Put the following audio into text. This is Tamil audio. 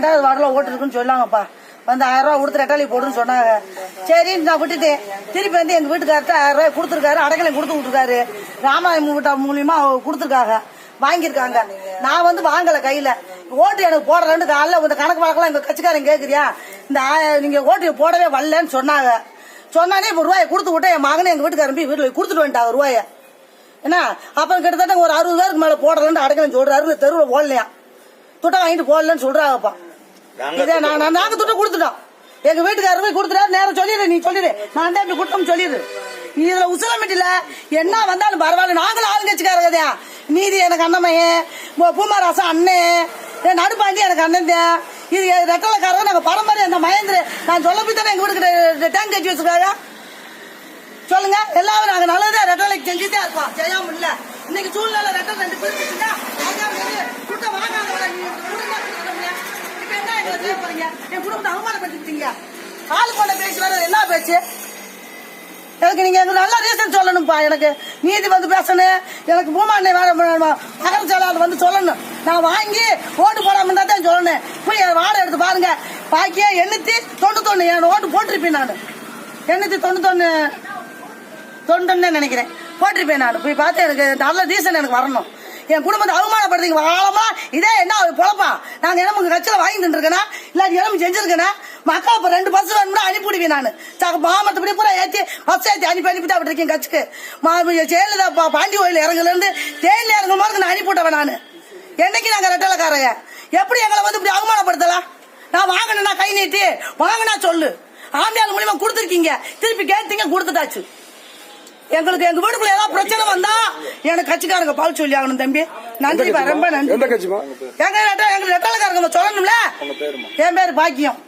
2வது வார்டில் ஓட்டு இருக்குன்னு சொல்லாங்கப்பா. வந்து 1000 ரூபா கொடுத்து ரெட்டாளி போடுன்னு சொன்னாங்க. சரின்னு நான் விட்டுட்டேன். திருப்பி வந்து எங்க வீட்டுக்கார்ட்ட 1000 ரூபாய் கொடுத்துருக்காரு. அடைக்கலை கொடுத்து விட்டுருக்காரு. ராமாயணம் வீட்டா மூலியமா கொடுத்துருக்காங்க, வாங்கியிருக்காங்க. நான் வந்து வாங்கல கையில. ஓட்டு எனக்கு போடுறேன்னு காலைல இந்த கணக்கு வழக்கெல்லாம் எங்க கட்சிக்காரன் கேக்குறியா, இந்த நீங்க ஓட்டு போடவே வரலன்னு சொன்னாங்க. சொன்னானே இப்ப ரூபாயை கொடுத்து விட்டேன். என் மகனை எங்க வீட்டுக்காரன் போய் வீட்டுல கொடுத்துட்டு வந்துட்டாங்க ரூபாய. என்ன அப்புறம் கிட்டத்தட்ட ஒரு 60 பேருக்கு மேல போடலன்னு அடைக்கலன்னு சொல்றாரு. தெருவில் போடலையா, துட்டை வாங்கிட்டு போடலன்னு சொல்றாங்கப்பா. இதே நாங்க துட்டை கொடுத்துட்டோம். எங்க வீட்டுக்காரர் போய் கொடுத்துட்டாரு. நேரம் சொல்லிடு, நீ சொல்லிடு, நான் தான் இப்படி கொடுத்தோம் சொல்லிடு. இதுல உசலமிட்டில என்ன வந்தாலும் பரவாயில்ல, நாங்களும் ஆளுங்கட்சிக்காரங்க. நீதி எனக்கு அண்ணமையன், பூமாராசன் அண்ணன், நடுப்பாண்டி எனக்கு அண்ணன் தான். இது ரெட்டலைக்காரங்க. நாங்க பரம்பரை அந்த மகேந்திர நான் சொல்ல போய் தானே எங்க வீட்டுக்கு டேங்க் கட்டி வச்சிருக்காங்க. சொல்லுங்க, எல்லாரும் நாங்க நல்லதா ரெட்டலைக்கு செஞ்சுதான் இருக்கோம், செய்யாம இல்ல. இன்னைக்கு சூழ்நிலை ரெட்டல் 2 பேர் என் குடும்பத்தை அவமானப்படுத்திட்டீங்க. ஆளு கொண்ட பேச்சு வேற என்ன பேச்சு? எனக்கு நீங்க எனக்கு நல்ல ரீசன் சொல்லணும்ப்பா. எனக்கு நீதி வந்து பேசணும். எனக்கு பூமாண்ணே வேற மகர செயலாளர் வந்து சொல்லணும். நான் வாங்கி ஓட்டு போடாம தான் சொல்லணும். போய் வாடகை எடுத்து பாருங்க. பாக்கியா 891 என் ஓட்டு போட்டிருப்பேன். நான் 891 நினைக்கிறேன் போட்டிருப்பேன். நான் போய் பார்த்து எனக்கு நல்ல ரீசன் எனக்கு வரணும். என் குடும்பத்தை அவமானப்படுத்தி வாழமா இதே என்ன பொழப்பா? நாங்க என்ன உங்க கட்சியில வாங்கி தந்துருக்கேனா, இல்லாட்டி எலும்பு செஞ்சிருக்கேனா? மக்கா இப்ப 2 பஸ் வேணும்னா அனுப்பிடுவேன். நான் மாமத்தப்படி பூரா ஏற்றி பஸ் ஏற்றி அனுப்பிட்டு அப்படி இருக்கேன். கட்சிக்கு ஜெயலலிதா பாண்டி கோயில் இறங்குல இருந்து தேயில இறங்கும் போது நான் அனுப்பிவிட்டவன். நான் என்னைக்கு நாங்க ரெட்டலைக்காரங்க எப்படி எங்களை வந்து இப்படி அவமானப்படுத்தலாம்? நான் வாங்கினா கை நீட்டி வாங்கினா சொல்லு. ஆம்பியால் மூலியமா கொடுத்துருக்கீங்க, திருப்பி கேட்டீங்க, கொடுத்துட்டாச்சு. எங்களுக்கு எங்க வீட்டுக்குள்ள ஏதாவது பிரச்சனை வந்தா எனக்கு கட்சிக்காரங்க பால் சொல்லி ஆகணும் தம்பி. நன்றி, ரொம்ப நன்றி. எங்க ரெட்டலைக்காரங்க சொல்லணும்ல. என் பேரு பாக்கியம்.